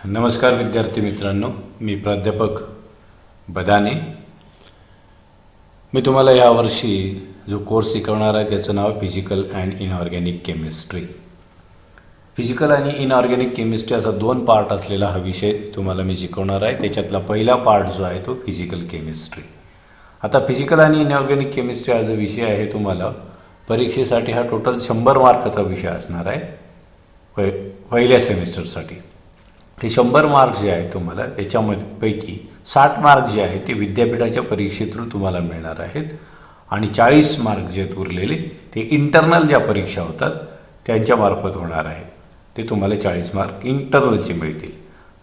नमस्कार विद्यार्थी मित्रांनो, मी प्राध्यापक बदाने. मी तुम्हाला यावर्षी जो कोर्स शिकवणार आहे त्याचं नाव physical and inorganic chemistry. Physical आणि इनऑर्गॅनिक केमिस्ट्री असा 2 पार्ट असलेला हा विषय तुम्हाला मी शिकवणार आहे. त्याच्यातला पहिला पार्ट जो आहे तो फिजिकल केमिस्ट्री. आता फिजिकल आणि इनऑर्गॅनिक केमिस्ट्री हा जो विषय आहे तुम्हाला परीक्षेसाठी हा टोटल 100 मार्काचा विषय असणार आहे पहिल्या सेमिस्टरसाठी. हे 100 मार्क्स जे आहेत तुम्हाला त्याच्यामध्ये पैकी 60 मार्क जे आहेत ते विद्यापीठाच्या परीक्षे थ्रू तुम्हाला मिळणार आहेत आणि 40 मार्क जे उरलेले ते इंटरनल ज्या परीक्षा होतात त्यांच्या मार्फत होणार आहे. ते तुम्हाला 40 मार्क इंटरनलचे मिळतील.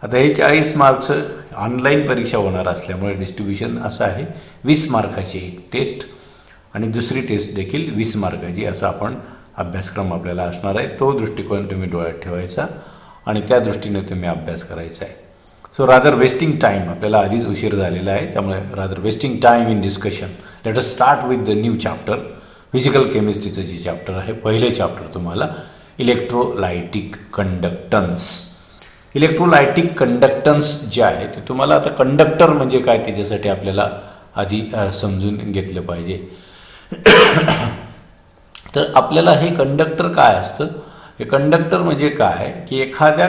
आता हे 40 मार्क्स ऑनलाईन परीक्षा होणार असल्यामुळे डिस्ट्रीब्युशन असं आहे, 20 मार्काची एक टेस्ट आणि दुसरी टेस्ट देखील 20 मार्काची असा आपण अभ्यासक्रम आपल्याला असणार आहे. तो दृष्टिकोन तुम्ही डोळ्यात ठेवायचा आणि त्या दृष्टीने तुम्ही अभ्यास करायचा आहे. सो रादर वेस्टिंग टाईम, आपल्याला आधीच उशीर झालेला आहे त्यामुळे rather wasting time in discussion, let us start with the new chapter. Physical केमिस्ट्रीचं जे चॅप्टर आहे पहिले चॅप्टर तुम्हाला इलेक्ट्रोलायटिक कंडक्टन्स. इलेक्ट्रोलायटिक कंडक्टन्स जे आहे ते तुम्हाला आता कंडक्टर म्हणजे काय त्याच्यासाठी आपल्याला आधी समजून घेतलं पाहिजे. तर आपल्याला हे कंडक्टर काय असतं, हे कंडक्टर म्हणजे काय की एखाद्या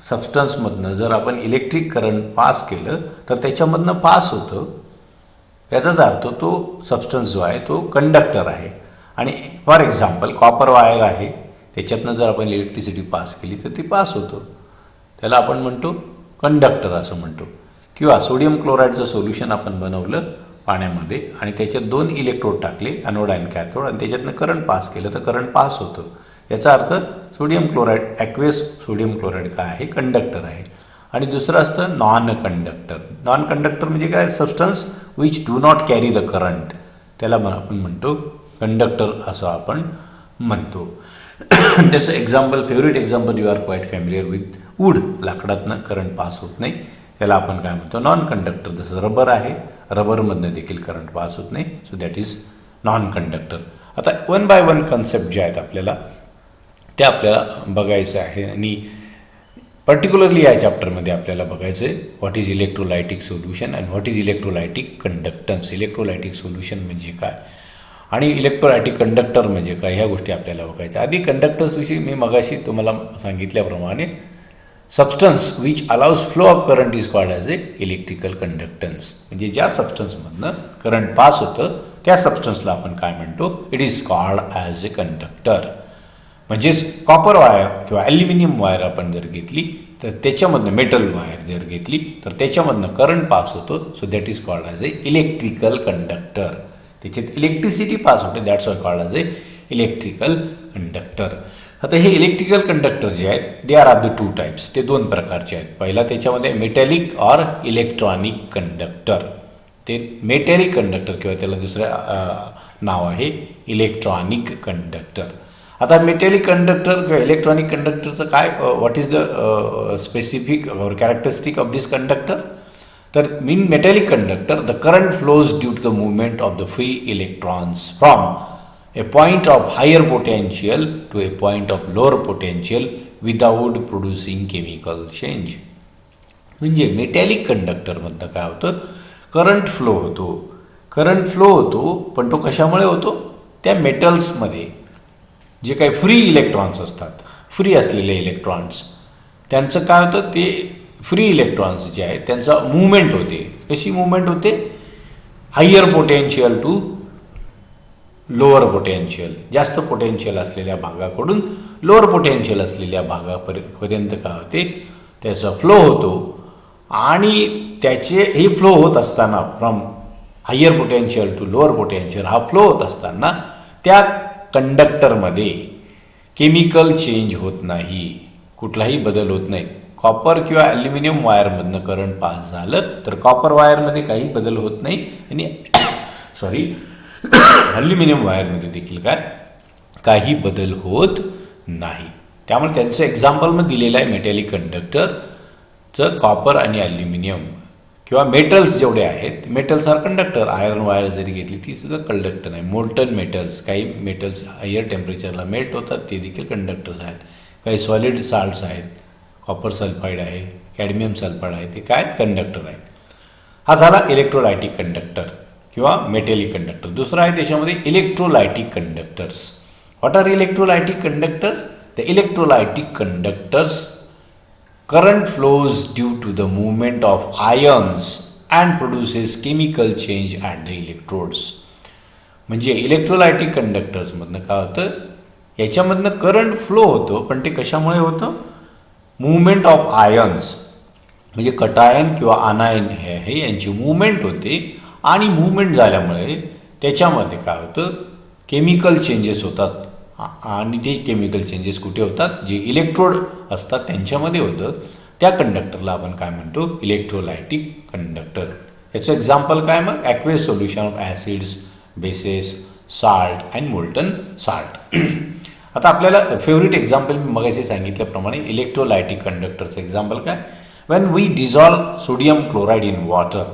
सबस्टन्समधनं जर आपण इलेक्ट्रिक करंट पास केलं तर त्याच्यामधनं पास होतं. याचाच अर्थ तो सबस्टन्स जो आहे तो कंडक्टर आहे. आणि फॉर एक्झाम्पल कॉपर वायर आहे, त्याच्यातनं जर आपण इलेक्ट्रिसिटी पास केली तर ती पास होतं, त्याला आपण म्हणतो कंडक्टर असं म्हणतो. किंवा सोडियम क्लोराईडचं सोल्युशन आपण बनवलं पाण्यामध्ये आणि त्याच्यात 2 इलेक्ट्रोड टाकले, अॅनोड आणि कॅथोड, आणि त्याच्यातनं करंट पास केलं तर करंट पास होतं. याचा अर्थ sodium chloride, aqueous sodium chloride काय आहे, कंडक्टर आहे. आणि दुसरं असतं नॉन कंडक्टर. नॉन कंडक्टर म्हणजे काय, substance which do not carry the current, त्याला आपण म्हणतो कंडक्टर असं आपण म्हणतो. त्याचं example, favourite example you are quite familiar with wood, लाकडातनं करंट पास होत नाही, त्याला आपण काय म्हणतो नॉन कंडक्टर. जसं रबर आहे, रबरमधनं देखील करंट पास होत नाही, so that is non conductor. आता 1 बाय 1 कन्सेप्ट जे आहेत आपल्याला ते आपल्याला बघायचं आहे आणि पर्टिक्युलरली या चॅप्टरमध्ये आपल्याला बघायचं आहे what is electrolytic solution and what is electrolytic conductance. Electrolytic solution म्हणजे काय आणि इलेक्ट्रोलायटिक कंडक्टर म्हणजे काय, ह्या गोष्टी आपल्याला बघायच्या. आधी कंडक्टर्सविषयी मी मगाशी तुम्हाला सांगितल्याप्रमाणे substance which allows flow of current is called as A electrical conductance. म्हणजे ज्या सबस्टन्समधनं करंट पास होतं त्या सबस्टन्सला आपण काय म्हणतो, it is called as a conductor. म्हणजेच कॉपर वायर किंवा ॲल्युमिनियम वायर आपण जर घेतली तर त्याच्यामधनं, मेटल वायर जर घेतली तर त्याच्यामधनं करंट पास होतो, so that is called as A electrical conductor. त्याच्यात इलेक्ट्रिसिटी पास होते, that's called as A electrical conductor. आता हे इलेक्ट्रिकल कंडक्टर जे आहेत they are of the 2 types, ते 2 प्रकारचे आहेत. पहिला त्याच्यामध्ये मेटॅलिक ऑर इलेक्ट्रॉनिक कंडक्टर. ते मेटॅलिक कंडक्टर किंवा त्याला दुसरं नाव आहे इलेक्ट्रॉनिक कंडक्टर. आता मेटॅलिक कंडक्टर किंवा इलेक्ट्रॉनिक कंडक्टरचं काय, व्हॉट इज द स्पेसिफिक और कॅरेक्टरिस्टिक ऑफ दिस कंडक्टर. तर mean metallic conductor the current flows due to the movement of the free electrons from a point of higher potential to a point of lower potential without producing chemical change. म्हणजे metallic कंडक्टरमधनं काय होतं, current flow होतो. Current flow होतो पण तो कशामुळे होतो, त्या मेटल्समध्ये जे काही फ्री इलेक्ट्रॉन्स असतात, फ्री असलेले इलेक्ट्रॉन्स, त्यांचं काय होतं, ते फ्री इलेक्ट्रॉन्स जे आहेत त्यांचा मूवमेंट होते. कशी मूवमेंट होते, higher potential to lower potential. जास्त पोटेन्शियल असलेल्या भागाकडून लोअर पोटेन्शियल असलेल्या भागापर्यंत काय होते, त्याचा फ्लो होतो. आणि त्याचे हे फ्लो होत असताना from higher potential to lower potential हा फ्लो होत असताना त्या कंडक्टरमध्ये केमिकल चेंज होत नाही, कुठलाही बदल होत नाही. कॉपर किंवा ॲल्युमिनियम वायरमधनं करंट पास झालं तर कॉपर वायरमध्ये काही बदल होत नाही आणि ॲल्युमिनियम वायरमध्ये देखील काही बदल होत नाही. त्यामुळे त्यांचं एक्झाम्पल मग दिलेलं आहे मेटॅलिक कंडक्टरचं. कॉपर आणि ॲल्युमिनियम किंवा मेटल्स जेवढे आहेत, metals are conductor. Iron wire जरी घेतली ती सुद्धा कंडक्टर आहे. मोल्टन मेटल्स, काही मेटल्स हायर टेम्परेचरला मेल्ट होतात ते देखील कंडक्टर्स आहेत. काही सॉलिड साल्ट्स आहेत, कॉपर सल्फाईड आहे, कॅडमियम सल्फाइड आहे ते काय कंडक्टर आहेत. हा झाला इलेक्ट्रोलायटिक कंडक्टर किंवा मेटॅलिक कंडक्टर. दुसरा आहे त्याच्यामध्ये electrolytic conductors. What are electrolytic conductors? The electrolytic conductors current flows due to the movement of ions and produces chemical change at the electrodes. म्हणजे इलेक्ट्रोलायटिक कंडक्टर्समधनं काय होतं, याच्यामधनं करंट फ्लो होतो, पण ते कशामुळे होतं? मूवमेंट ऑफ आयन्स, म्हणजे कटायन किंवा आनायन हे यांची मूवमेंट होते आणि मूवमेंट झाल्यामुळे त्याच्यामध्ये काय होतं, केमिकल चेंजेस होतात. आणि ते केमिकल चेंजेस कुठे होतात? जे इलेक्ट्रोड असतात त्यांच्यामध्ये होतं. त्या कंडक्टरला आपण काय म्हणतो? Electrolytic conductor. याचं एक्झाम्पल काय मग? Aqueous solution of acids, bases, salt and molten salt. आता आपल्याला फेवरेट एक्झाम्पल मी मगाशी सांगितल्याप्रमाणे इलेक्ट्रोलायटिक कंडक्टरचं एक्झाम्पल काय? When we dissolve sodium chloride in water.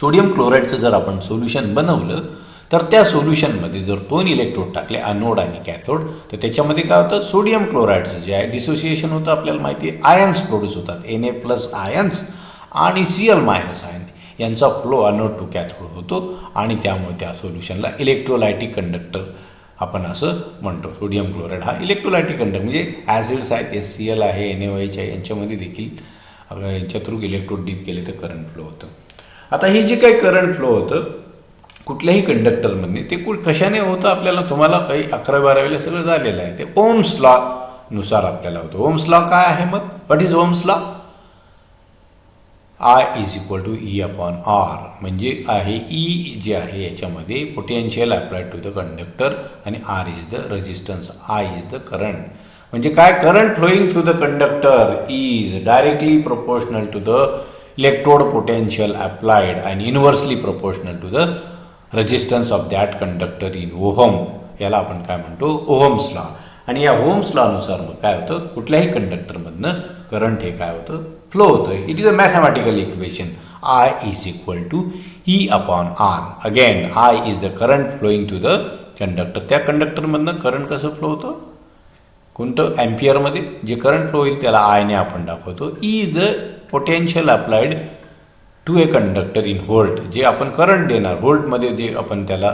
Sodium क्लोराईडचं जर आपण सोल्युशन बनवलं तर त्या सोल्युशनमध्ये जर 2 इलेक्ट्रोड टाकले, अनोड आणि कॅथोड, तर त्याच्यामध्ये काय होतं? सोडियम क्लोराईडचं जे आहे डिसोसिएशन होतं. आपल्याला माहिती आहे आयन्स प्रोड्यूस होतात, Na+ आयन्स आणि Cl- आयन यांचा फ्लो अनोड टू कॅथोड होतो आणि त्यामुळे त्या सोल्युशनला इलेक्ट्रोलायटिक कंडक्टर आपण असं म्हणतो. सोडियम क्लोराईड हा इलेक्ट्रोलायटिक कंडक्टर, म्हणजे ॲसिड्स आहेत, HCl आहे, NaOH आहे, यांच्यामध्ये देखील यांच्या थ्रू इलेक्ट्रोड डीप केले तर करंट फ्लो होतं. आता हे जे काही करंट फ्लो होतं कुठल्याही कंडक्टरमध्ये, ते कशाने होतं आपल्याला, तुम्हाला काही 11वी-12वीला सगळं झालेलं आहे. ते ओम्स लॉ नुसार आपल्याला होतं. ओम्स लॉ काय आहे मग? What is Ohm's law? I = E/R, म्हणजे आहे E जे आहे याच्यामध्ये potential applied to the conductor आणि R is the resistance, I is the current. म्हणजे काय? Current flowing through the conductor is directly proportional to the electrode potential applied and inversely proportional to the resistance of that conductor in ohm. याला आपण काय म्हणतो? Ohm's law. आणि या ohms लॉनुसार मग काय होतं? कुठल्याही कंडक्टरमधनं करंट हे काय होतं? फ्लो होतं. It is a mathematical equation. I = E/R. Again I is the current flowing to the conductor. त्या कंडक्टरमधनं करंट कसं फ्लो होतं? कोणतं? अँपियरमध्ये जे करंट फ्लो होईल त्याला I ने आपण दाखवतो. E is the potential applied to a conductor in volt. जे आपण करंट देणार, व्होल्टमध्ये जे आपण त्याला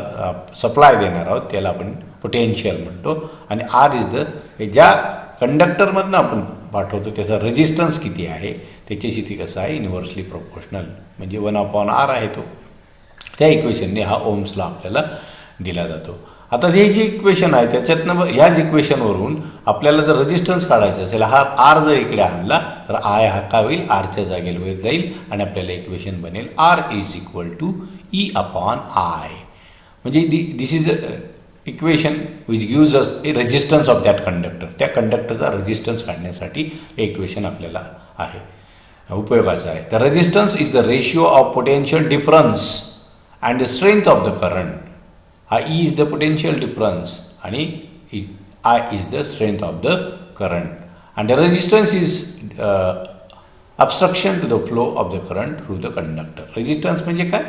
सप्लाय देणार आहोत त्याला आपण पोटेन्शियल म्हणतो. आणि R इज द ज्या कंडक्टरमधनं आपण पाठवतो त्याचा रेजिस्टन्स किती आहे त्याच्याशी ती कसं आहे? इन्व्हर्सली प्रोपोर्शनल, म्हणजे 1/R आहे तो. त्या इक्वेशनने हा ओम्स लॉ आपल्याला दिला जातो. आता हे जे इक्वेशन आहे त्याच्यातनं ह्याच इक्वेशनवरून आपल्याला जर रेजिस्टन्स काढायचं असेल, हा R जर इकडे आणला तर I हा काय होईल? Rच्या जागेला जाईल आणि आपल्याला इक्वेशन बनेल R = E/I. म्हणजे this is equation which gives us a resistance of that conductor. त्या कंडक्टरचा रेजिस्टन्स काढण्यासाठी हे इक्वेशन आपल्याला आहे, उपयोगाचं आहे. The resistance is the ratio of potential difference and the strength of the current. हा E is the potential difference आणि I is the strength of the current. And the resistance is obstruction to the flow of the current through the conductor. Resistance म्हणजे काय?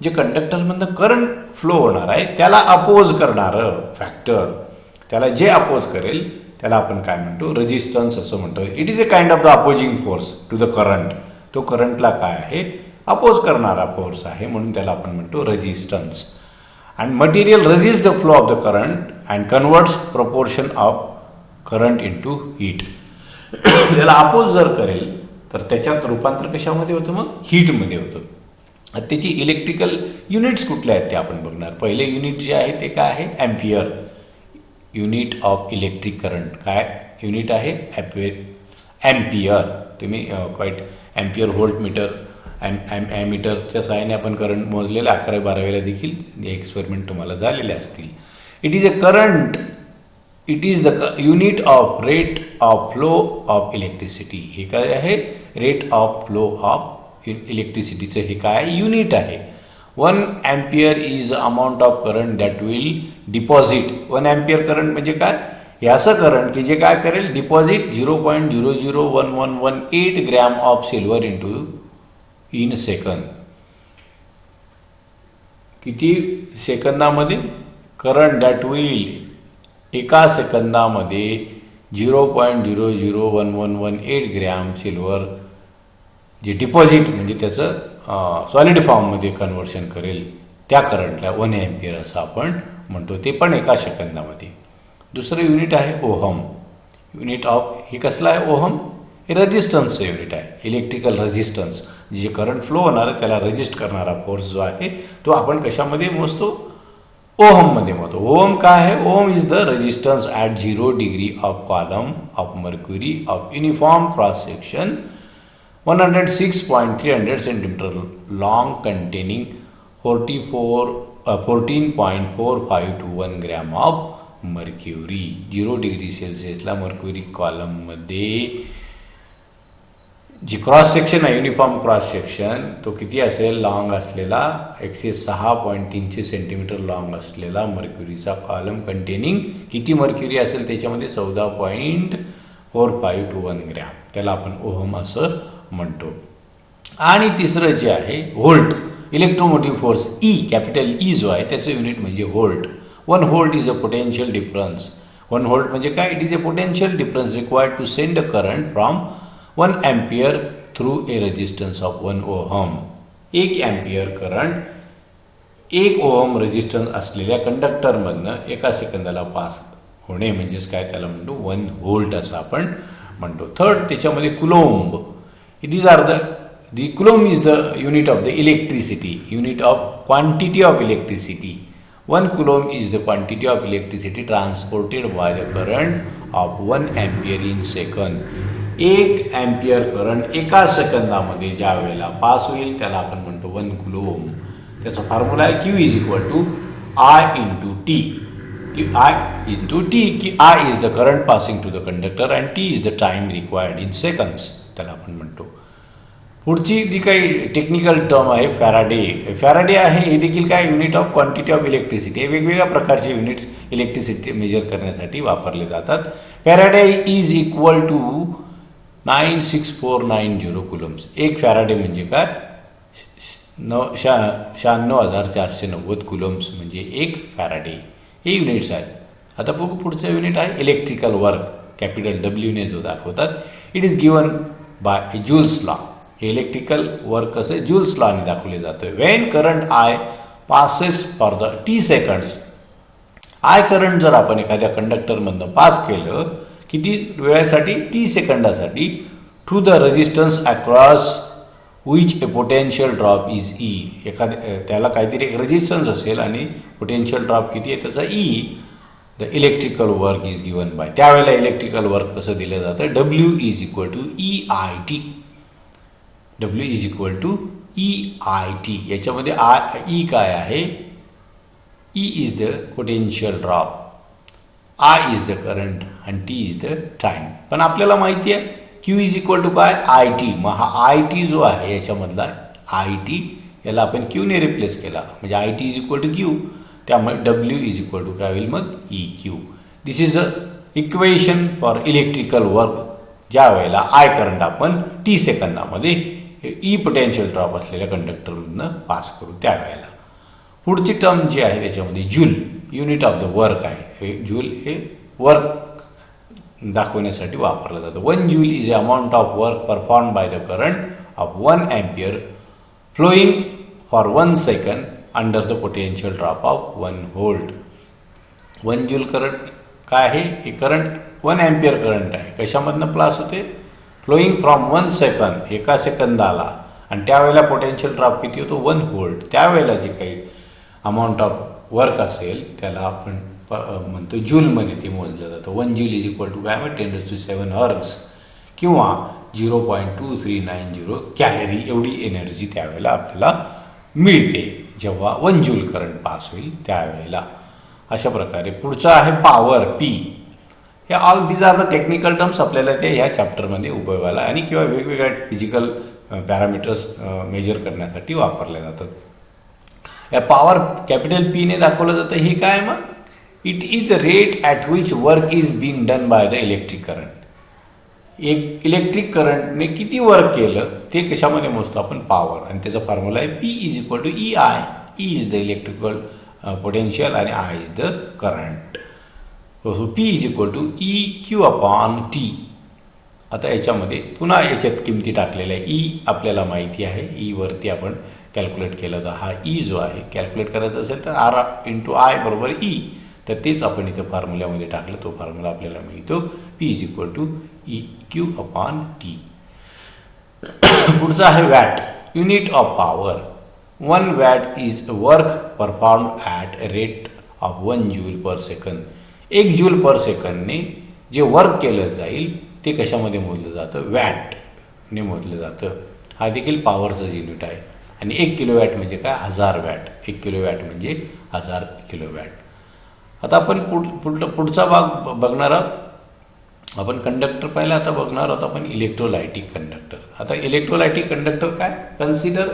जे कंडक्टरमधनं current flow होणार आहे त्याला oppose करणारं factor, त्याला जे अपोज करेल त्याला आपण काय म्हणतो? रेजिस्टन्स असं म्हणतो. It is a kind of the opposing force to the current. तो करंटला काय आहे? अपोज करणारा फोर्स आहे, म्हणून त्याला आपण म्हणतो resistance. And material resist the flow of the current and converts proportion of current into heat. त्याला अपोज जर करेल तर त्याच्यात रूपांतर कशामध्ये होतं? मग हीटमध्ये होतं. त्याची इलेक्ट्रिकल युनिट्स कुठल्या आहेत ते आपण बघणार. पहिले युनिट जे आहे ते काय आहे? Ampere, unit of electric current. काय युनिट आहे? अँपियर. तुम्ही क्वाईट अँपियर व्होल्ट मीटर, ॲमीटरच्या सहाय्याने आपण करंट मोजलेलं 11वी-12वीला देखील एक्सपेरिमेंट तुम्हाला झालेले असतील. It is a current, it is the unit of rate of flow of electricity. हे काय आहे? रेट ऑफ फ्लो ऑफ इलेक्ट्रिसिटीचं हे काय? युनिट आहे. 1 ampere is amount of current that will deposit. 1 ampere current म्हणजे काय? हे असं करंट की जे काय करेल? Deposit 0.001118 gram of silver in second. किती सेकंदामध्ये? करंट दॅट विल एका सेकंदामध्ये 0.001118 ग्रॅम सिल्वर जे डिपॉझिट म्हणजे त्याचं सॉलिड फॉर्ममध्ये कन्व्हर्शन करेल त्या करंटला 1 एम्पियर असं आपण म्हणतो, ते पण एका सेकंदामध्ये. दुसरं युनिट आहे ओहम. युनिट ऑफ हे कसलं आहे ओहम? हे रेजिस्टन्सचं युनिट आहे. इलेक्ट्रिकल रेजिस्टन्स जे करंट फ्लो होणार आहे त्याला रेजिस्ट करणारा फोर्स जो आहे तो आपण कशामध्ये मोजतो? ओहममध्ये मोजतो. ओहम काय आहे? Ohm is the resistance at 0 degree of column of mercury of uniform cross section 106.300 centimetre long containing 14.4521 gram of mercury. 0 degree सेल्सिअसला मर्क्युरी कॉलममध्ये जी क्रॉस सेक्शन आहे युनिफॉर्म क्रॉस सेक्शन तो किती असेल? लॉंग असलेला 106.300 सेंटीमीटर लॉंग असलेला मर्क्युरीचा कॉलम कंटेनिंग किती मर्क्युरी असेल त्याच्यामध्ये? 14.4521 ग्रॅम. त्याला आपण ओहम असं म्हणतो. आणि तिसरं जे आहे volt. Electromotive force E, capital E जो आहे त्याचं युनिट म्हणजे volt. 1 volt is a potential difference. 1 व्होल्ट म्हणजे काय? It is a potential difference required to send a current from 1 ampere through a resistance of 1 ohm. 1 ampere current 1 ohm resistance असलेल्या कंडक्टरमधनं एका सेकंदाला पास होणे म्हणजेच काय? त्याला म्हणतो 1 व्होल्ट असं आपण म्हणतो. थर्ड त्याच्यामध्ये coulomb. These are the coulomb is the unit of the electricity, unit of quantity of electricity. 1 coulomb is the quantity of electricity transported by the current of 1 ampere in second. 1 ampere current एका सेकंदामध्ये ज्या वेळेला pass होईल त्याला आपण म्हणतो 1 coulomb. त्याचा formula आहे Q is equal to I into T. I into T की I is the current passing to the conductor and T is the time required in seconds त्याला आपण म्हणतो. पुढची जी काही टेक्निकल टर्म आहे फॅराडे. फॅराडे आहे हे देखील काय? Unit of quantity of electricity. हे वेगवेगळ्या प्रकारचे युनिट्स इलेक्ट्रिसिटी मेजर करण्यासाठी वापरले जातात. Faraday is equal to 96490 coulombs. 1 faraday म्हणजे काय? 96,490 कुलम्स म्हणजे 1 फॅराडे. हे युनिट्स आहेत. आता बघू पुढचं युनिट आहे इलेक्ट्रिकल वर्क. कॅपिटल डब्ल्यूने जो दाखवतात. It is given bye joules law. हे इलेक्ट्रिकल वर्क कसं जूल्स लॉने दाखवले जातं. Wien current I passes for the T seconds. I current जर आपण एखाद्या कंडक्टरमधनं पास केलं किती वेळेसाठी? टी सेकंदासाठी. Through the resistance across which A potential drop is E. एखाद्या त्याला काहीतरी एक रेजिस्टन्स असेल आणि पोटेन्शियल ड्रॉप किती आहे त्याचा E. The electrical work is given by. त्यावेळेला इलेक्ट्रिकल वर्क कसं दिलं जातं? W is equal to EIT. W is equal to EIT. याच्यामध्ये ई काय आहे? E is the potential drop, I is the current आणि टी इज द टाइम. पण आपल्याला माहिती आहे क्यू इज इक्वल टू काय? IT. मग हा IT जो आहे याच्यामधला IT याला आपण क्यूने रिप्लेस केला म्हणजे IT is equal to Q. त्यामुळे डब्ल्यू इज इक्वल टू काय होईल मग? EQ. This is a equation for electrical work. ज्या वेळेला आय करंट आपण टी सेकंदामध्ये ई पोटेन्शियल ड्रॉप असलेल्या कंडक्टरमधनं पास करू त्यावेळेला. पुढची टर्म जी आहे त्याच्यामध्ये joule. Unit of the work आहे. हे जूल हे वर्क दाखवण्यासाठी वापरलं जातं. 1 joule is a amount of work perform by the current of 1 ampere flowing for 1 second under the potential drop of 1 volt. 1 joule current काय आहे? हे करंट 1 एम्पियर करंट आहे. कशामधनं पास होते? फ्लोईंग फ्रॉम 1 सेकंड एका सेकंदाला. आणि त्यावेळेला पोटेन्शियल ड्रॉप किती होतो? 1 व्होल्ट. त्यावेळेला जे काही अमाऊंट ऑफ वर्क असेल त्याला आपण म्हणतो जूलमध्ये ते मोजलं जातं. 1 जूल इज इक्वल टू काय? 10⁷ हर्ट्झ किंवा 0.2390 कॅलरी एवढी एनर्जी त्यावेळेला आपल्याला मिळते जेव्हा 1 जूल करंट पास होईल त्यावेळेला. अशा प्रकारे पुढचं आहे पॉवर P. हे all these are the technical terms आपल्याला ते ह्या चॅप्टरमध्ये उपयोगाला आणि किंवा वेगवेगळ्या फिजिकल पॅरामीटर्स मेजर करण्यासाठी वापरले जातात. या पॉवर कॅपिटल P ने दाखवलं जातं. हे काय मग? It is the rate at which work is being done by the electric current. एक इलेक्ट्रिक करंटने किती वर्क केलं ते कशामध्ये मोजतो आपण? पॉवर. आणि त्याचा फॉर्म्युला आहे P is equal to EI. E is the electrical potential आणि I is the current. So P is equal to EQ upon T. आता याच्यामध्ये पुन्हा याच्यात किमती टाकलेल्या आहे. E आपल्याला माहिती आहे, E वरती आपण कॅल्क्युलेट केलं तर हा E जो आहे कॅल्क्युलेट करायचा असेल तर R इंटू I बरोबर E. तर तेच आपण इथं फॉर्म्युल्यामध्ये टाकलं, तो फॉर्म्युला आपल्याला मिळतो P is equal to EQ upon T. पुढचा आहे watt, unit of power. 1 watt is work perform at rate of 1 joule per second. 1 joule per सेकंदने जे वर्क केलं जाईल ते कशामध्ये मोजलं जातं? वॅटने मोजलं जातं. हा देखील पॉवरचं युनिट आहे. आणि 1 किलोवॅट म्हणजे काय? 1000 वॅट. 1 किलोवॅट म्हणजे 1000 किलोवॅट. आता आपण पुढचा भाग बघणार आहोत. आपण कंडक्टर पाहिला, आता बघणार आहोत आपण इलेक्ट्रोलायटिक कंडक्टर. आता इलेक्ट्रोलायटिक कंडक्टर काय? Consider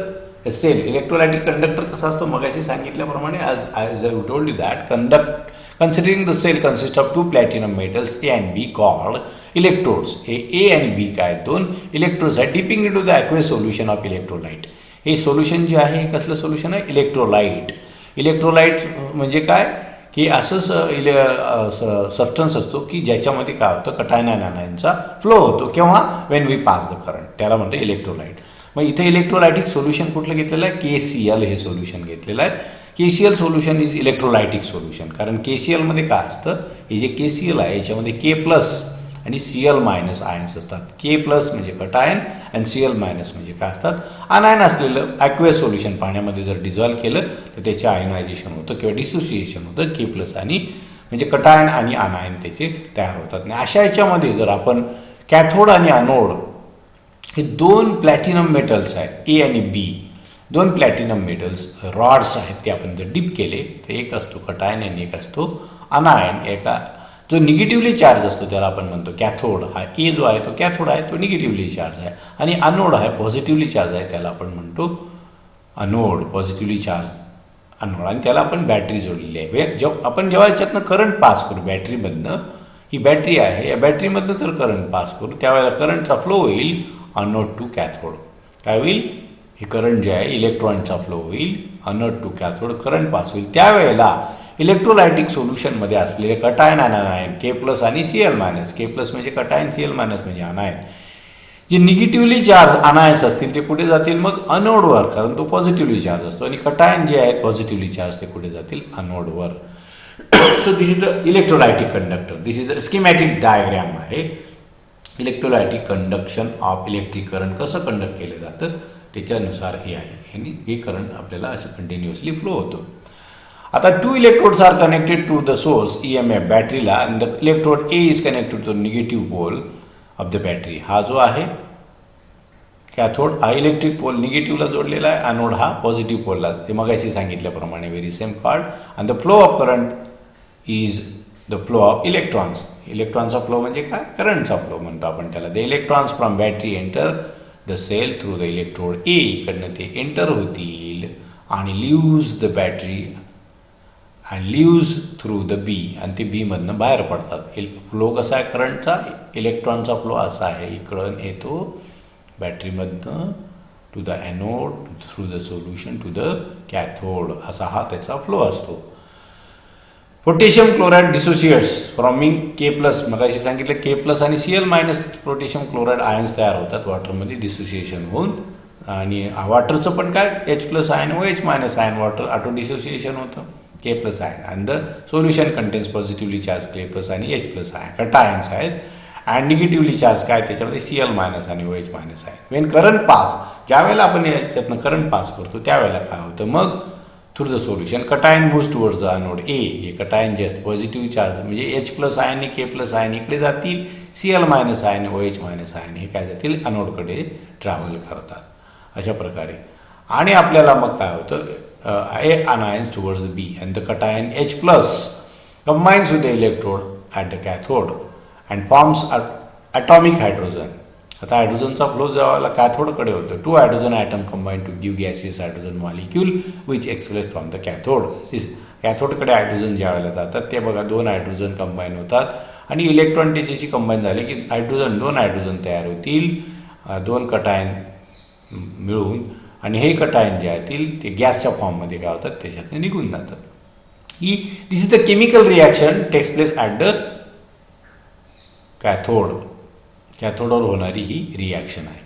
a cell. Electrolytic conductor कसा असतो? मगाशी सांगितल्याप्रमाणे as I told you that considering the cell consists of 2 platinum metals A and B called electrodes. A आणि B काय? 2 इलेक्ट्रोड्स आहेत dipping into the aqueous solution of electrolyte. हे solution जे आहे हे कसलं सोल्युशन आहे? इलेक्ट्रोलाइट. इलेक्ट्रोलाइट म्हणजे काय की असं सबस्टन्स असतो की ज्याच्यामध्ये काय होतं? कटायन आयनांचा फ्लो होतो. केव्हा? When we pass the current. त्याला म्हणतो इलेक्ट्रोलाइट. मग इथे इलेक्ट्रोलायटिक सोल्युशन कुठलं घेतलेलं आहे? KCl हे सोल्युशन घेतलेलं आहे. KCl solution is electrolytic solution. कारण KCl मध्ये काय असतं? हे जे KCl आहे याच्यामध्ये K+ आणि Cl- आयन्स असतात. K+ म्हणजे कटायन आणि Cl- म्हणजे काय असतात? अनायन असलेलं ॲक्वेस सोल्युशन पाण्यामध्ये जर डिझॉल्व केलं तर त्याचे आयनायझेशन होतं किंवा डिसोसिएशन होतं. K+ आणि म्हणजे कटायन आणि अनायन त्याचे तयार होतात. आणि अशा याच्यामध्ये जर आपण कॅथोड आणि अनोड हे 2 प्लॅटिनम मेटल्स आहेत A आणि B, 2 प्लॅटिनम मेटल्स रॉड्स आहेत ते आपण जर डिप केले तर एक असतो कटायन आणि एक असतो अनायन. एका जो निगेटिव्हली चार्ज असतो त्याला आपण म्हणतो कॅथोड. हा A जो आहे तो कॅथोड आहे, तो निगेटिव्हली चार्ज आहे. आणि अनोड आहे पॉझिटिव्हली चार्ज आहे, त्याला आपण म्हणतो अनोड, पॉझिटिव्हली चार्ज अनोड. आणि त्याला आपण बॅटरी जोडलेली आहे. आपण जेव्हा याच्यातनं करंट पास करू बॅटरीमधनं, ही बॅटरी आहे, या बॅटरीमधनं जर करंट पास करू त्यावेळेला करंटचा फ्लो होईल अनोड टू कॅथोड. काय होईल? हे करंट जे आहे इलेक्ट्रॉनचा फ्लो होईल, anode to cathode current pass होईल. त्यावेळेला इलेक्ट्रोलायटिक सोल्युशनमध्ये असलेले कटायन आणि अनायन K+ आणि Cl-. K+ म्हणजे कटायन, Cl- म्हणजे अनायन. जे निगेटिव्हली चार्ज अनायन्स असतील ते पुढे जातील मग अनोडवर, कारण तो पॉझिटिव्हली चार्ज असतो. आणि कटायन जे आहेत पॉझिटिव्हली चार्ज ते पुढे जातील अनोडवर. So this is the electrolytic conductor. This is the schematic diagram आहे. Electrolytic conduction of electric current कसं कंडक्ट केलं जातं त्याच्यानुसार हे आहे. आणि हे करंट आपल्याला असं कंटिन्युअसली फ्लो होतो. आता 2 electrodes are connected to the source EMF बॅटरीला. आणि the electrode A is connected to the negative pole of the battery. हा जो आहे कॅथोड हा इलेक्ट्रिक पोल निगेटिव्हला जोडलेला आहे, अनोड हा पॉझिटिव्ह पोलला. ते मगाशी सांगितल्याप्रमाणे व्हेरी सेम पार्ट. आणि the flow of current is the flow of electrons. इलेक्ट्रॉनचा फ्लो म्हणजे काय? करंटचा फ्लो म्हणतो आपण त्याला. The electrons from battery enter the cell through the electrode A. इकडनं ते एंटर होतील आणि leaves the battery and leaves through the B. आणि ते B मधनं बाहेर पडतात. फ्लो कसा आहे करंटचा? इलेक्ट्रॉनचा फ्लो असा आहे, इकडून येतो बॅटरीमधनं to the anode through the solution to the cathode, असा हा त्याचा फ्लो असतो. Potassium chloride dissociates forming K+. मगाशी सांगितलं K+ आणि Cl- पोटॅशियम क्लोराईड आयन्स तयार होतात वॉटरमध्ये डिसोसिएशन होऊन. आणि वॉटरचं पण काय? H+ ion OH- ion water auto dissociation होतं K+ आयन. आणि the solution contains positively charge K+ आणि H+ आयन कटायन्स आहेत. अँड निगेटिव्हली चार्ज काय त्याच्यामध्ये Cl- आणि OH- ion. Wien current pass, ज्यावेळेला आपण याच्यातनं करंट पास करतो त्यावेळेला काय होतं? मग through the solution cation moves towards the anode A. हे कटायन जे असतं पॉझिटिव्ह चार्ज म्हणजे H+ आयन आणि K+ आयन इकडे जातील. Cl- आयन OH- आयन हे काय जातील? अनोडकडे ट्रॅव्हल करतात अशा प्रकारे. आणि आपल्याला मग काय होतं? A anion towards B and the cation H+ combines with the electrode at the cathode and forms atomic hydrogen. आता हायड्रोजनचा फ्लो जेव्हा कॅथोडकडे होतो, 2 hydrogen atom combine to give gaseous hydrogen molecule which express from the cathode. कॅथोडकडे hydrogen ज्या वेळेला जातात ते बघा 2 हायड्रोजन कंबाईन होतात आणि इलेक्ट्रॉन त्याच्याशी कंबाईन झाले की 2 हायड्रोजन तयार होतील, 2 कटायन मिळून. आणि हे कटायन जे आहेत ते गॅसच्या फॉर्ममध्ये काय होतात त्याच्यातनं निघून जातात. This is the chemical reaction takes place at the cathode. कॅथोडवर होणारी ही रिॲक्शन आहे.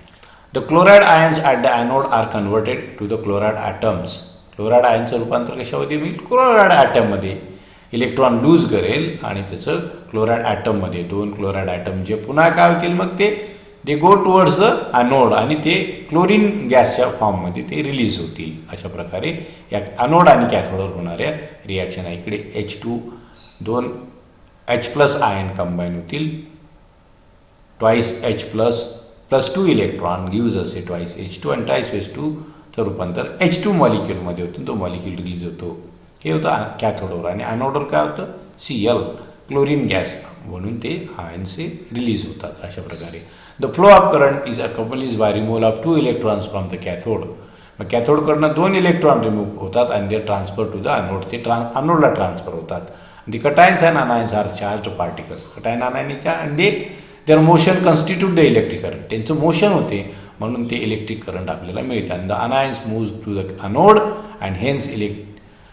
The chloride ions at the anode are converted to the chloride atoms. Chloride आयनचं रूपांतर कशामध्ये होईल? क्लोराईड ॲटममध्ये. इलेक्ट्रॉन लूज करेल आणि त्याचं क्लोराईड ॲटममध्ये, 2 क्लोराईड ॲटम जे पुन्हा काय होतील मग ते गो टुवर्ड्स द ॲनोड आणि ते क्लोरीन गॅसच्या फॉर्ममध्ये ते रिलीज होतील. अशा प्रकारे या ॲनोड आणि कॅथोडवर होणाऱ्या रिॲक्शन आहे. इकडे H2 2 H+ आयन कंबाईन होतील. Twice H+ plus 2 electron gives असे ट्वाइस H2 आणि ट्वाइस H2 चं रूपांतर H2 मॉलिक्युलमध्ये होतं. तो मॉलिक्युल रिलीज होतो. हे होतं कॅथोडवर. आणि ॲनोडवर काय होतं? Cl क्लोरीन गॅस म्हणून ते आयन्सचे रिलीज होतात. अशा प्रकारे the flow of current is accompanies by removal of 2 electrons from the cathode. मग कॅथोडकडनं 2 इलेक्ट्रॉन रिमूव्ह होतात आणि ते ट्रान्सफर टू द ॲनोड. ते ॲनोडला ट्रान्सफर होतात. The cations and anions are charged particle. Cation अनायनीच्या आणि their motion constitute the electric current. त्यांचं मोशन होते म्हणून ते इलेक्ट्रिक करंट आपल्याला मिळतात. The anions moves to the anode and hence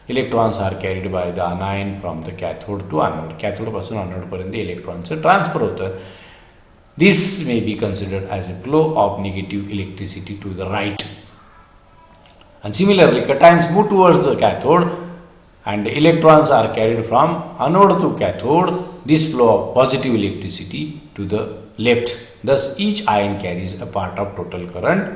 electrons are carried by the anion from the cathode to anode. कॅथोडपासून ॲनोडपर्यंत इलेक्ट्रॉनचं ट्रान्सफर होतं. This may be considered as a flow of negative electricity to the right. And similarly, cations move towards the cathode and electrons are carried from anode to cathode. This flow of positive electricity to the left. Thus, each ion carries a part of total current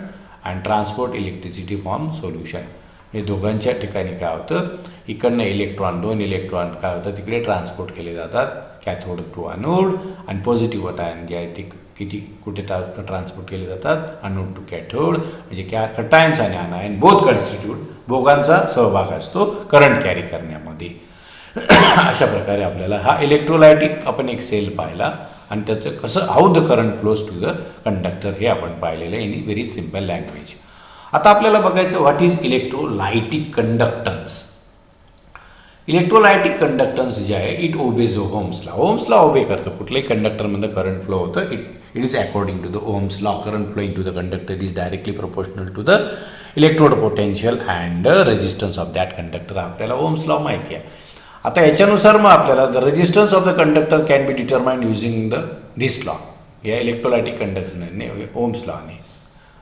and transport electricity from solution. हे दोघांच्या ठिकाणी काय होतं? इकडनं electron 2 electron काय होतं? तिकडे transport केले जातात कॅथोड टू अनोड. आणि पॉझिटिव्ह आयन जे आहे ते कुठे ट्रान्सपोर्ट केले जातात? Anode to cathode. म्हणजे कटायन्स आणि अनायन बोथ कॉन्स्टिट्यूट, दोघांचा सहभाग असतो करंट कॅरी करण्यामध्ये. अशा प्रकारे आपल्याला हा इलेक्ट्रोलायटिक आपण एक सेल पाहिला आणि त्याचं कसं how the current flows to the conductor हे आपण पाहिलेलं इन व्हेरी सिम्पल लँग्वेज. आता आपल्याला बघायचं what is electrolytic conductance. Electrolytic conductance जे आहे it obeys Ohm's law. Ohm's law obey करतं. कुठल्याही कंडक्टरमध्ये करंट फ्लो होतं. It is according to the Ohm's law. Current flowing to the conductor is directly proportional to the electrode potential and resistance of that conductor. आपल्याला Ohm's law माहिती आहे. आता याच्यानुसार मग आपल्याला the resistance of the conductor can be determined using this law. या electrolytic कंडक्टरने ohms लॉने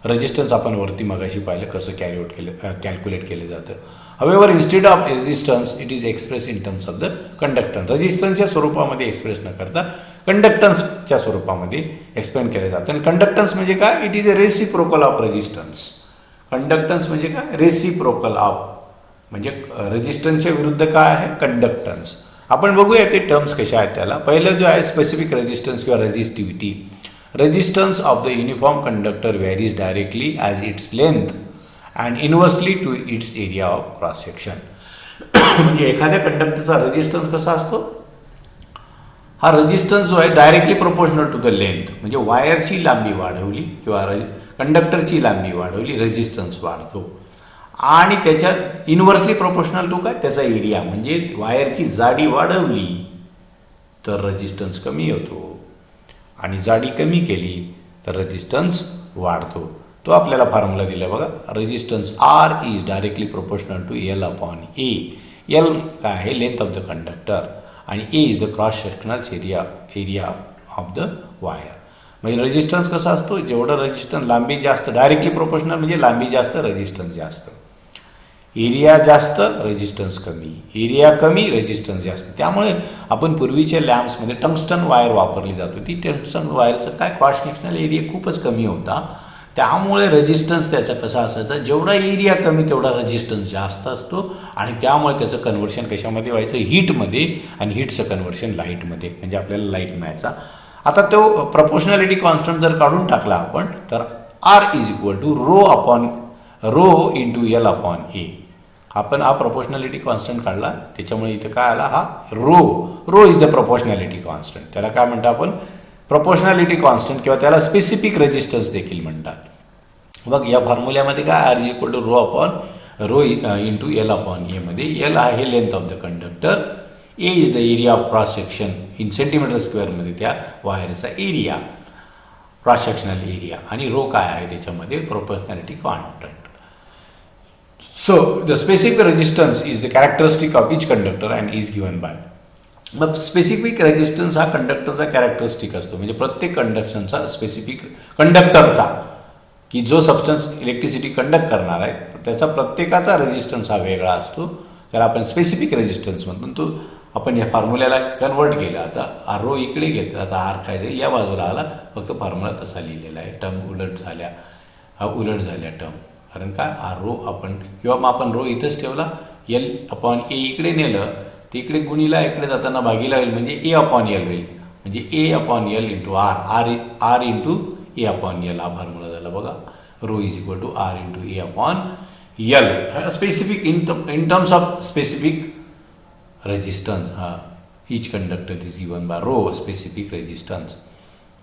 resistance आपण वरती मगाशी पाहिलं कसं कॅल्क्युलेट केलं जातं. However instead of resistance it is express in terms of the conductance. रेजिस्टन्सच्या स्वरूपामध्ये एक्सप्रेस न करता कंडक्टन्सच्या स्वरूपामध्ये एक्सप्लेन केलं जातं. आणि कंडक्टन्स म्हणजे काय? It is a reciprocal of resistance. Conductance म्हणजे काय? रेसिप्रोकल ऑफ म्हणजे रेजिस्टन्सच्या विरुद्ध काय आहे? कंडक्टन्स. आपण बघूया ते टर्म्स कशा आहेत त्याला. पहिलं जो आहे स्पेसिफिक रेजिस्टन्स किंवा resistivity. Resistance of the uniform conductor varies directly as its length and inversely to its area of cross section. म्हणजे एखाद्या कंडक्टरचा रेजिस्टन्स कसा असतो? हा रेजिस्टन्स जो आहे directly proportional to the length. म्हणजे वायरची लांबी वाढवली किंवा कंडक्टरची लांबी वाढवली रेजिस्टन्स वाढतो. आणि त्याच्यात इन्व्हर्सली प्रोपोर्शनल टू काय? त्याचा एरिया. म्हणजे वायरची जाडी वाढवली तर रेजिस्टन्स कमी होतो आणि जाडी कमी केली तर रेजिस्टन्स वाढतो. तो आपल्याला फॉर्म्युला दिला बघा. Resistance R is directly proportional to L upon A. L काय आहे? लेंथ ऑफ द कंडक्टर आणि A is the cross sectional area of the wire. म्हणजे रेजिस्टन्स कसा असतो? जेवढं रेजिस्टन्स लांबी जास्त डायरेक्टली प्रोपोर्शनल म्हणजे लांबी जास्त रेजिस्टन्स जास्त. एरिया जास्त रेजिस्टन्स कमी. एरिया कमी रेजिस्टन्स जास्त. त्यामुळे आपण पूर्वीच्या लॅम्प्समध्ये टंगस्टन वायर वापरली जात होती. टंगस्टन वायरचं काय क्रॉस सेक्शनल एरिया खूपच कमी होता. त्यामुळे रेजिस्टन्स त्याचा कसा असायचा? जेवढा एरिया कमी तेवढा रेजिस्टन्स जास्त असतो आणि त्यामुळे त्याचं कन्व्हर्शन कशामध्ये व्हायचं? हीटमध्ये. आणि हीटचं कन्व्हर्शन लाईटमध्ये. म्हणजे आपल्याला लाईट मिळायचा. आता तो प्रपोर्शनॅलिटी कॉन्स्टंट जर काढून टाकला आपण तर R is equal to rho into L upon A. आपण हा प्रोपोर्शनॅलिटी कॉन्स्टंट काढला त्याच्यामुळे इथे काय आला? हा rho is the proportionality constant. त्याला काय म्हणतो आपण? प्रोपोर्शनॅलिटी कॉन्स्टंट किंवा त्याला स्पेसिफिक रेजिस्टन्स देखील म्हणतात. मग या फॉर्म्युल्यामध्ये काय? R is equal to rho into L upon A. मध्ये एल आहे length of the conductor. A is the area of cross section in centimetre स्क्वेअरमध्ये त्या वायरचा एरिया क्रॉस सेक्शनल एरिया. आणि रो काय आहे त्याच्यामध्ये? Proportionality constant. So the specific resistance is the characteristic of each conductor and is given by. मग specific resistance हा कंडक्टरचा कॅरेक्टरिस्टिक असतो, म्हणजे प्रत्येक कंडक्शनचा स्पेसिफिक कंडक्टरचा, की जो सबस्टन्स इलेक्ट्रिसिटी कंडक्ट करणार आहे त्याचा प्रत्येकाचा रेजिस्टन्स हा वेगळा असतो, त्याला आपण स्पेसिफिक रेजिस्टन्स म्हणतो. तो आपण या फॉर्म्युल्याला कन्वर्ट केला. आता रो इकडे घेतला, आता आर काय जाईल या बाजूला आला, फक्त फॉर्म्युला तसा लिहिलेला आहे. टर्म उलट झाल्या टर्म, कारण काय रो आपण किंवा मग आपण रो इथंच ठेवला, एल अपॉन ए इकडे नेलं ते इकडे गुणीला इकडे जाताना भागीला होईल, म्हणजे ए अपॉन एल होईल, म्हणजे A upon L into R into A upon L हा फॉर्म्युला झाला बघा. Rho is equal to R into A upon L. Specific in terms of specific resistance, each conductor is given by rho specific resistance.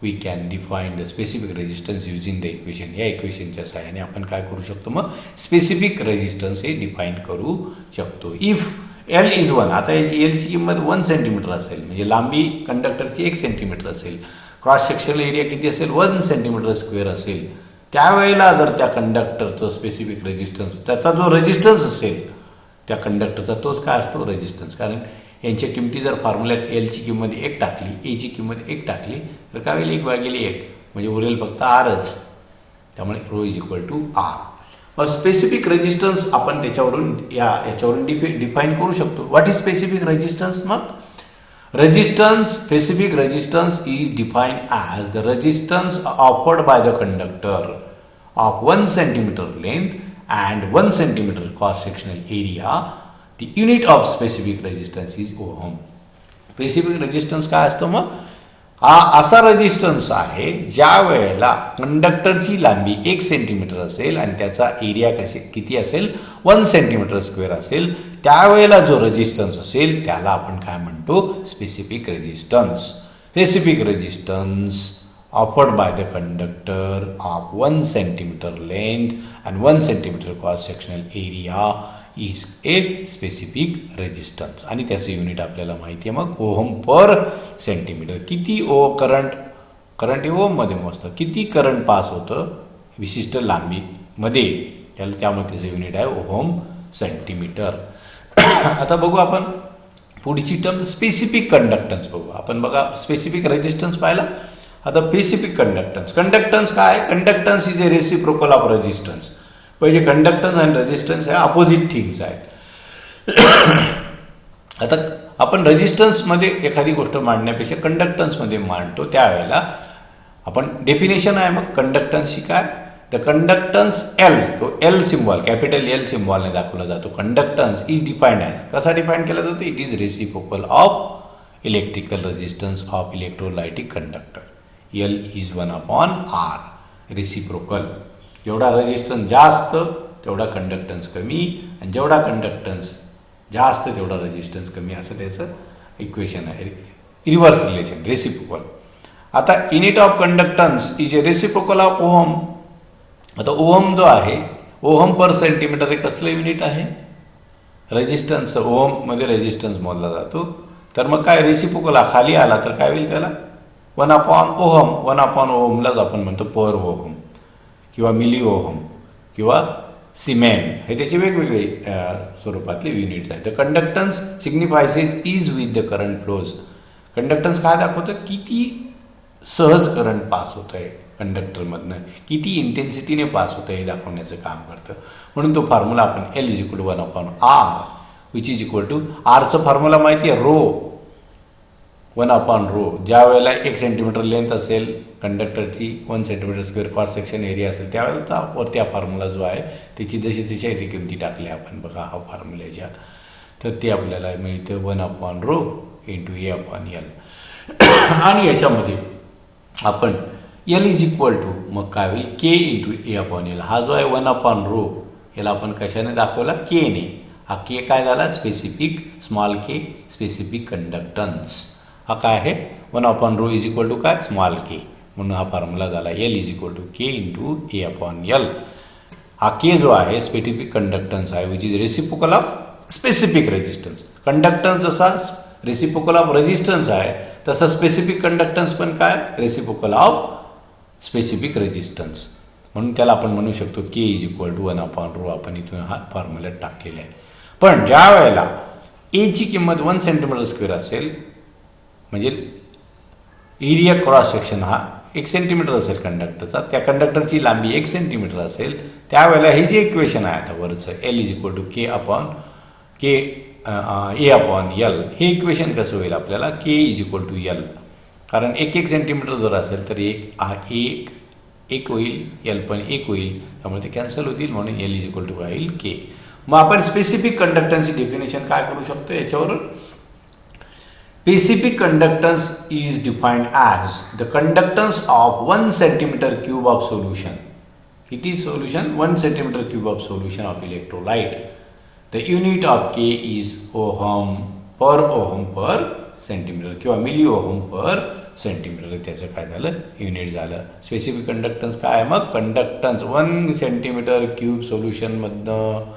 We can define the specific resistance using the equation. या इक्वेशनच्या सहाय्याने आपण काय करू शकतो, मग specific resistance हे define करू शकतो. इफ एल इज 1, आता एलची किंमत 1 सेंटीमीटर असेल, म्हणजे लांबी कंडक्टरची 1 सेंटीमीटर असेल, क्रॉस सेक्शनल एरिया किती असेल 1 सेंटीमीटर स्क्वेअर असेल, त्यावेळेला जर त्या कंडक्टरचं स्पेसिफिक रेजिस्टन्स, त्याचा जो रेजिस्टन्स असेल त्या कंडक्टरचा तोच काय असतो रेजिस्टन्स. कारण यांच्या किमती जर फॉर्म्युल्यात एलची किंमत 1 टाकली, एची किंमत 1 टाकली तर काय होईल 1/1, म्हणजे उरेल फक्त आरच. त्यामुळे rho is equal to R. मग स्पेसिफिक रेजिस्टन्स आपण त्याच्यावरून याच्यावरून डिफाईन करू शकतो. What is specific resistance? मग specific resistance is defined as the resistance offered by the conductor of 1 centimetre length and 1 centimeter cross-sectional area. The unit of specific resistance is ohm. Specific resistance काय असतो? मग हा असा resistance आहे ज्या वेळेला कंडक्टरची लांबी 1 सेंटीमीटर असेल आणि त्याचा एरिया किती असेल 1 सेंटीमीटर स्क्वेअर असेल, त्यावेळेला जो रेजिस्टन्स असेल त्याला आपण काय म्हणतो specific resistance. Specific resistance offered by the conductor of 1 centimeter length and 1 centimeter cross-sectional area is a specific resistance. आणि त्याचं युनिट आपल्याला माहिती आहे मग ओहम पर सेंटीमीटर. किती करंट ओहममध्ये मोजतं, किती करंट पास होतं विशिष्ट लांबीमध्ये, त्यामुळे त्याचं युनिट आहे ओहम सेंटीमीटर. आता बघू आपण पुढची टर्म स्पेसिफिक कंडक्टन्स बघू. आपण बघा स्पेसिफिक रेजिस्टन्स पाहिला, आता स्पेसिफिक कंडक्टन्स काय? Conductance is a reciprocal of resistance. पहिले कंडक्टन्स आणि रेजिस्टन्स हे अपोजिट थिंग्स आहेत. आता आपण रेजिस्टन्समध्ये एखादी गोष्ट मांडण्यापेक्षा कंडक्टन्समध्ये मांडतो, त्यावेळेला आपण डेफिनेशन आहे मग कंडक्टन्सची काय? द कंडक्टन्स एल, तो एल सिम्बॉल कॅपिटल एल सिम्बॉलने दाखवला जातो. कंडक्टन्स इज डिफाईन्ड ॲज, कसा डिफाईन केला जातो? It is reciprocal of electrical resistance of electrolytic conductor. L is 1/R, reciprocal. जेवढा रेजिस्टन्स जास्त तेवढा कंडक्टन्स कमी, आणि जेवढा कंडक्टन्स जास्त तेवढा रेजिस्टन्स कमी, असं त्याचं इक्वेशन आहे. Reverse relation, reciprocal. आता unit of conductance is a reciprocal of ohm. आता ओहम जो आहे, ओहम पर सेंटीमीटर हे कसलं युनिट आहे? रेजिस्टन्स. ओहममध्ये रेजिस्टन्स मोजला जातो. तर मग काय रेसिप्रोकल खाली आला तर काय होईल त्याला 1/ओहम. 1/ओहमलाच आपण म्हणतो पर ओहम किंवा मिली ओहम किंवा सिमेन, हे त्याचे वेगवेगळे स्वरूपातले युनिट्स आहेत. The conductance signifies ease with the current flows. Conductance काय दाखवतं? किती सहज करंट पास होत आहे कंडक्टरमधनं, किती इंटेन्सिटीने पास होतं हे दाखवण्याचं काम करतं. म्हणून तो फॉर्म्युला आपण L is equal to 1/R which is equal to, आरचं फॉर्म्युला माहिती आहे रो 1/रो. ज्या वेळेला 1 सेंटीमीटर लेंथ असेल कंडक्टरची, 1 centimetre square cross section area असेल, त्यावेळेला वरती हा फॉर्म्युला जो आहे त्याची जशी आहे ती किमती टाकली आपण बघा हा फॉर्म्युल्याच्या, तर ते आपल्याला मिळतं 1/रो इंटू A/L. आणि याच्यामध्ये आपण L इज इक्वल टू मग काय होईल K इंटू A/L. हा जो आहे 1/रो याला आपण कशाने दाखवला? K ने. हा K काय झाला? Specific small k specific conductance. हा काय आहे? 1/रो इज इक्वल टू काय? Small k. म्हणून हा फॉर्म्युला झाला L is equal to K into A/L. हा K जो आहे स्पेसिफिक कंडक्टन्स आहे which is reciprocal of specific resistance. Conductance जसा रेसिप्रोकल ऑफ रेजिस्टन्स आहे तसा स्पेसिफिक कंडक्टन्स पण काय? Reciprocal of specific resistance. म्हणून त्याला आपण म्हणू शकतो K = 1/ρ आपण इथून हा फॉर्म्युला टाकलेला आहे. पण ज्या वेळेला A ची किंमत 1 cm² असेल म्हणजे एरिया क्रॉस सेक्शन हा 1 सेंटीमीटर असेल कंडक्टरचा, त्या कंडक्टरची लांबी 1 सेंटीमीटर असेल, त्यावेळेला हे जे इक्वेशन आहे आता वरचं L = A/L हे इक्वेशन कसं होईल आपल्याला K = L, कारण 1 सेंटीमीटर जर असेल तर एक होईल, L पण 1 होईल, त्यामुळे ते कॅन्सल होतील, म्हणून L = K. मग आपण स्पेसिफिक कंडक्टन्सची डेफिनेशन काय करू शकतो याच्यावरून? Specific conductance is defined as the conductance of 1 cm³ of solution. It is solution 1 cm³ of solution of electrolyte. The unit of K is ohm per centimeter किंवा milliohm per centimeter. त्याचं काय झालं? Unit झालं. Specific conductance काय आहे मग? Conductance 1 cm³ solution मधनं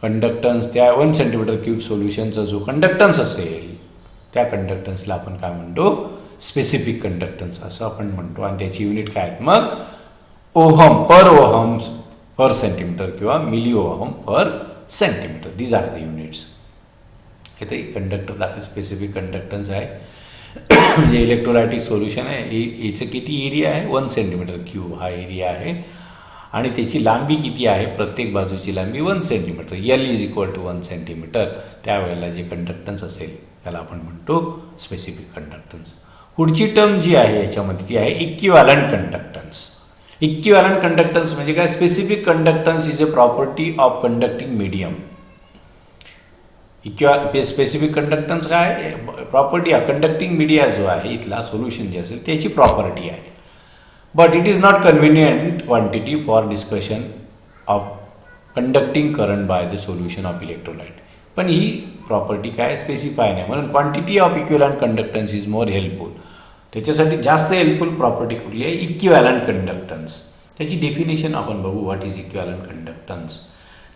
conductance त्या 1 cm³ सोल्युशनचा जो कंडक्टन्स असेल त्या कंडक्टन्सला आपण काय म्हणतो? स्पेसिफिक कंडक्टन्स असं आपण म्हणतो. आणि त्याची युनिट काय आहेत मग? ओहम पर सेंटीमीटर किंवा milliohm per centimetre. These are the units. हे तर कंडक्टर दाखल स्पेसिफिक कंडक्टन्स आहे. म्हणजे इलेक्ट्रोलायटिक सोल्युशन आहे, याचं किती एरिया आहे? 1 cm³ हा एरिया आहे आणि त्याची लांबी किती आहे? प्रत्येक बाजूची लांबी 1 सेंटीमीटर. L = 1 centimetre. त्यावेळेला जे कंडक्टन्स असेल त्याला आपण म्हणतो स्पेसिफिक कंडक्टन्स. पुढची टर्म जी आहे याच्यामध्ये ती आहे इक्विव्हॅलंट कंडक्टन्स. इक्विव्हॅलंट कंडक्टन्स म्हणजे काय? Specific conductance is a property of conducting medium. Specific conductance काय? प्रॉपर्टी ऑफ कंडक्टिंग मीडिया जो आहे इथला सोल्युशन जे असेल त्याची प्रॉपर्टी आहे. But it is not convenient quantity for discussion of conducting current by the solution of electrolyte. पण ही property काय? स्पेसिफाय नाही, म्हणून quantity of equivalent conductance is more helpful. त्याच्यासाठी जास्त हेल्पफुल प्रॉपर्टी कुठली आहे? Equivalent conductance. त्याची डेफिनेशन आपण बघू. What is equivalent conductance?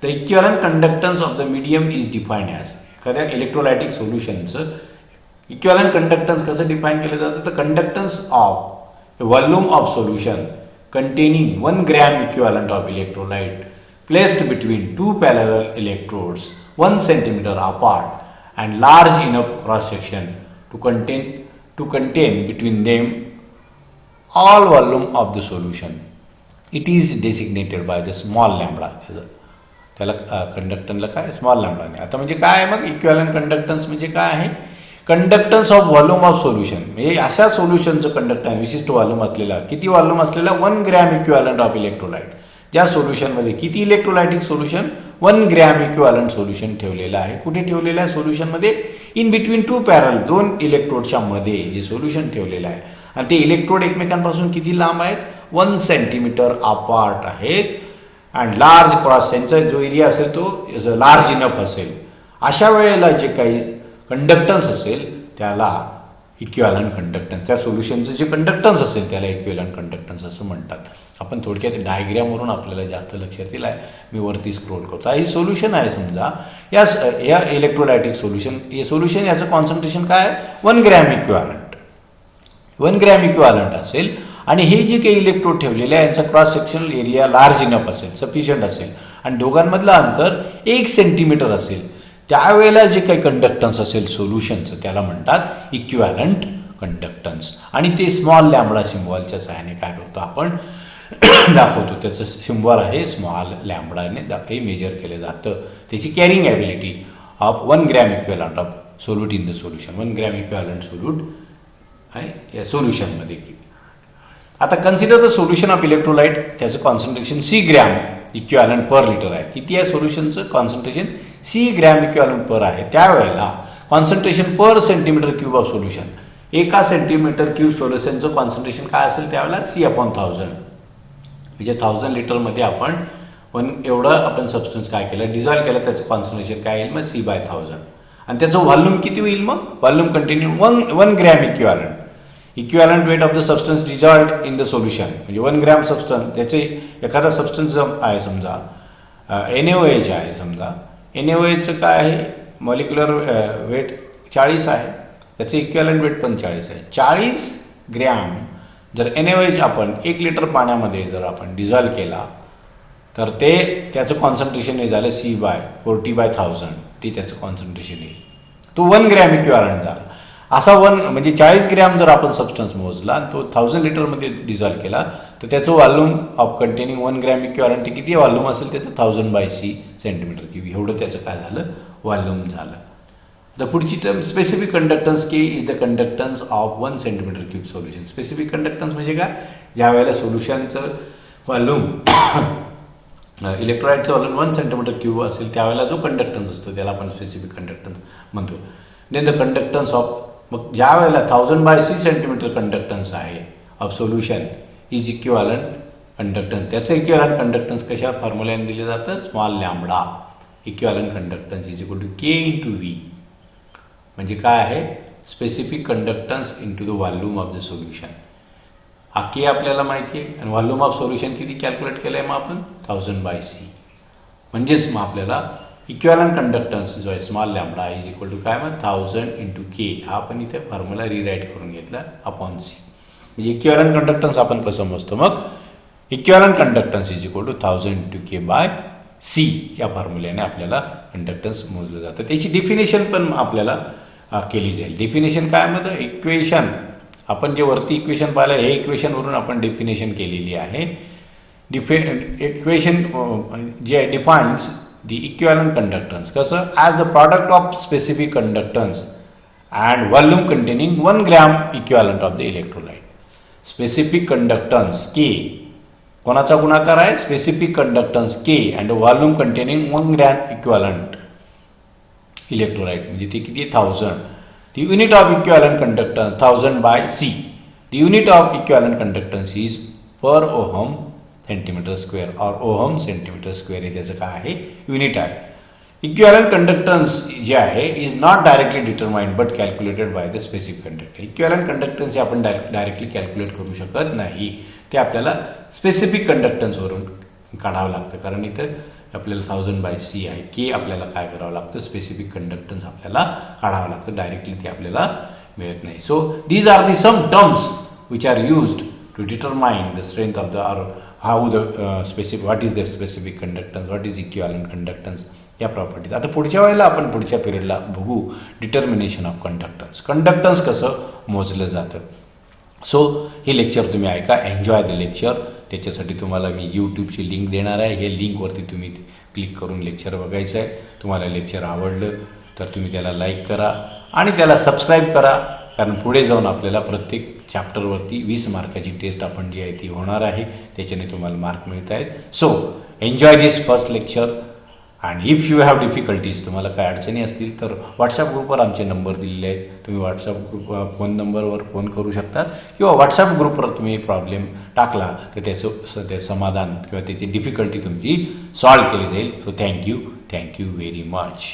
The equivalent conductance of the medium is defined as. एखाद्या इलेक्ट्रोलायटिक सोल्युशनचं इक्विव्हॅलंट कंडक्टन्स कसं डिफाईन केलं जातं? तर conductance of a volume of solution containing 1 gram equivalent of electrolyte placed between two parallel electrodes 1 centimeter apart and large enough cross section to contain between them all volume of the solution. It is designated by the small lambda. त्याला कंडक्टन्सला काय? Small lambda ने. आता म्हणजे काय आहे मग equivalent conductance म्हणजे काय आहे? Conductance of volume of solution. म्हणजे अशा सोल्युशनचं कंडक्टन्स विशिष्ट व्हॉल्यूम असलेला, किती व्हॉल्यूम असलेला? 1 ग्रॅम इक्विव्हॅलंट ऑफ इलेक्ट्रोलाइट. ज्या सोल्युशनमध्ये किती electrolytic solution? 1 gram equivalent solution ठेवलेलं आहे. कुठे ठेवलेलं आहे? सोल्युशनमध्ये इन बिटवीन 2 पॅरल, 2 इलेक्ट्रोडच्या मध्ये जे सोल्युशन ठेवलेलं आहे. आणि ते इलेक्ट्रोड एकमेकांपासून किती लांब आहेत? 1 सेंटीमीटर अपार्ट आहेत. अँड लार्ज क्रॉस, त्यांचा जो एरिया असेल तो लार्ज इनफ असेल. अशा वेळेला जे काही कंडक्टन्स असेल त्याला इक्विव्हॅलंट कंडक्टन्स, त्या सोल्युशनचं जे कंडक्टन्स असेल त्याला इक्विव्हॅलंट कंडक्टन्स असं म्हणतात. आपण थोडक्यात डायग्रामवरून आपल्याला जास्त लक्षात येईल आहे. मी वरती स्क्रोल करतो. ही सोल्युशन आहे समजा. या इलेक्ट्रोलायटिक सोल्युशन, हे सोल्युशन याचं कॉन्सन्ट्रेशन काय आहे? 1 ग्रॅम इक्विव्हॅलंट. 1 ग्रॅम इक्विव्हॅलंट असेल आणि हे जे काही इलेक्ट्रोड ठेवलेले आहे यांचा cross sectional area large enough असेल, सफिशियंट असेल आणि दोघांमधलं अंतर 1 सेंटीमीटर असेल. त्यावेळेला जे काही कंडक्टन्स असेल सोल्युशनचं त्याला म्हणतात इक्विव्हॅलंट कंडक्टन्स. आणि ते स्मॉल लॅम्बडा सिम्बॉलच्या सहाय्याने काय करतो आपण? दाखवतो. त्याचं सिम्बॉल आहे स्मॉल लॅम्बडाने हे मेजर केलं जातं. त्याची carrying ability of 1 gram equivalent of solute in the solution. 1 gram equivalent solute आहे या सोल्युशनमध्ये. आता consider the solution of electrolyte. त्याचं concentration C gram equivalent per litre आहे. किती आहे सोल्युशनचं concentration? C gram equivalent per आहे. त्यावेळेला concentration per centimetre cube of solution, 1 centimetre cube सोल्युशनचं कॉन्सन्ट्रेशन काय असेल त्यावेळेला? C/1000. म्हणजे 1000 लिटरमध्ये आपण एवढं आपण सबस्टन्स काय केलं? डिझॉल्व्ह केलं. त्याचं कॉन्सन्ट्रेशन काय येईल मग? C/1000. आणि त्याचं व्हॉल्यूम किती होईल मग? Volume continue 1 gram equivalent. Equivalent weight of the substance dissolved in the solution. म्हणजे 1 ग्रॅम सबस्टन्स, त्याचे एखादा सबस्टन्स आहे समजा NaOH आहे समजा. NaOHचं काय आहे? मॉलिक्युलर वेट 40 आहे. त्याचे इक्विव्हॅलंट वेट पण 40 आहे. 40 ग्रॅम जर NaOH आपण 1 लिटर पाण्यामध्ये जर आपण डिझॉल्व केला तर त्याचं कॉन्सन्ट्रेशन हे झालं C/40/1000, ते त्याचं कॉन्सन्ट्रेशन येईल. तो 1 ग्रॅम इक्विव्हॅलंट झाला. असा 1 म्हणजे 40 ग्रॅम जर आपण सबस्टन्स मोजला आणि तो 1000 लिटरमध्ये डिझॉल्व केला तर त्याचं volume of containing 1 gram equivalent किती व्हॉल्यूम असेल त्याचं 1000/c सेंटीमीटर क्यूब, एवढं त्याचं काय झालं व्हॉल्यूम झालं. द पुढची term specific conductance K is the conductance of 1 centimetre cube solution. Specific conductance म्हणजे काय, ज्या वेळेला सोल्युशनचं व्हॉल्यूम इलेक्ट्रोलाइटचं व्हॉल्यूम 1 सेंटीमीटर क्यूब असेल त्यावेळेला जो कंडक्टन्स असतो त्याला आपण स्पेसिफिक कंडक्टन्स म्हणतो. देन द कंडक्टन्स ऑफ, मग ज्या वेळेला 1000/c सेंटीमीटर कंडक्टन्स आहे of solution is equivalent conductance. त्याचं इक्विव्हॅलंट कंडक्टन्स कशा फॉर्म्युल्याने दिले जातं, small lambda. Equivalent conductance is equal to K/V. म्हणजे काय आहे, specific conductance into the volume of the solution. हा K आपल्याला माहिती आहे आणि व्हॉल्यूम ऑफ सोल्युशन किती कॅल्क्युलेट केलं आहे मग आपण 1000/c. म्हणजेच मग आपल्याला इक्विव्हॅलंट कंडक्टन्स जो आहे small lambda is equal to काय मग 1000 × K. हा आपण इथे फॉर्म्युला रिराईट करून घेतला अपॉन C. म्हणजे इक्विव्हॅलंट कंडक्टन्स आपण कसं मोजतो, मग equivalent conductance is equal to 1000 × K/C या फॉर्म्युल्याने आपल्याला कंडक्टन्स मोजलं जातं. त्याची डेफिनेशन पण आपल्याला केली जाईल. डेफिनेशन काय म्हणतं, इक्वेशन आपण जे वरती इक्वेशन पाहिलं हे इक्वेशनवरून आपण डेफिनेशन केलेली आहे. इक्वेशन जे डिफाईन्स द इक्विव्हॅलंट कंडक्टन्स कसं, as the product of specific conductance and volume containing 1 gram equivalent of the electrolyte. Specific conductance K कोणाचा गुणाकार आहे, specific conductance K and volume containing 1 gram equivalent electrolyte, म्हणजे ते किती 1000. The unit of equivalent conductance 1000/c. The unit of equivalent conductance is per ohm centimeter square or ohm centimeter square. हे त्याचं काय आहे, युनिट आहे. इक्विव्हॅलंट कंडक्टन्स जे आहे is not directly determined but calculated by the specific conductor. Equivalent conductance हे आपण directly calculate करू शकत नाही, ते आपल्याला स्पेसिफिक कंडक्टन्सवरून काढावं लागतं. कारण इथं आपल्याला 1000/c आहे, K आपल्याला काय करावं लागतं, स्पेसिफिक कंडक्टन्स आपल्याला काढावं लागतं, डायरेक्टली ते आपल्याला मिळत नाही. So these are the some terms which are used to determine the strength of the are how the specific, what is the specific conductance, what is equivalent conductance, या properties. आता पुढच्या वेळेला आपण पुढच्या पिरियडला बघू डिटर्मिनेशन ऑफ कंडक्टन्स. कंडक्टन्स कसं मोजलं जातं. So हे लेक्चर तुम्ही ऐका, एन्जॉय द लेक्चर. त्याच्यासाठी तुम्हाला मी यूट्यूबची लिंक देणार आहे. हे लिंकवरती तुम्ही क्लिक करून लेक्चर बघायचं आहे. तुम्हाला लेक्चर आवडलं तर तुम्ही त्याला लाईक करा आणि त्याला सबस्क्राईब करा, कारण पुढे जाऊन आपल्याला प्रत्येक चॅप्टरवरती 20 मार्काची टेस्ट आपण जी आहे ती होणार आहे, त्याच्याने तुम्हाला मार्क मिळत आहेत. So enjoy this first lecture. And if you have difficulties, तुम्हाला काय अडचणी असतील तर व्हॉट्सअप ग्रुपवर आमचे नंबर दिलेले आहेत. तुम्ही व्हॉट्सअप ग्रुप फोन नंबरवर फोन करू शकता किंवा व्हॉट्सअप ग्रुपवर तुम्ही प्रॉब्लेम टाकला तर त्याचं समाधान किंवा त्याची डिफिकल्टी तुमची सॉल्व्ह केली जाईल. So thank you very much.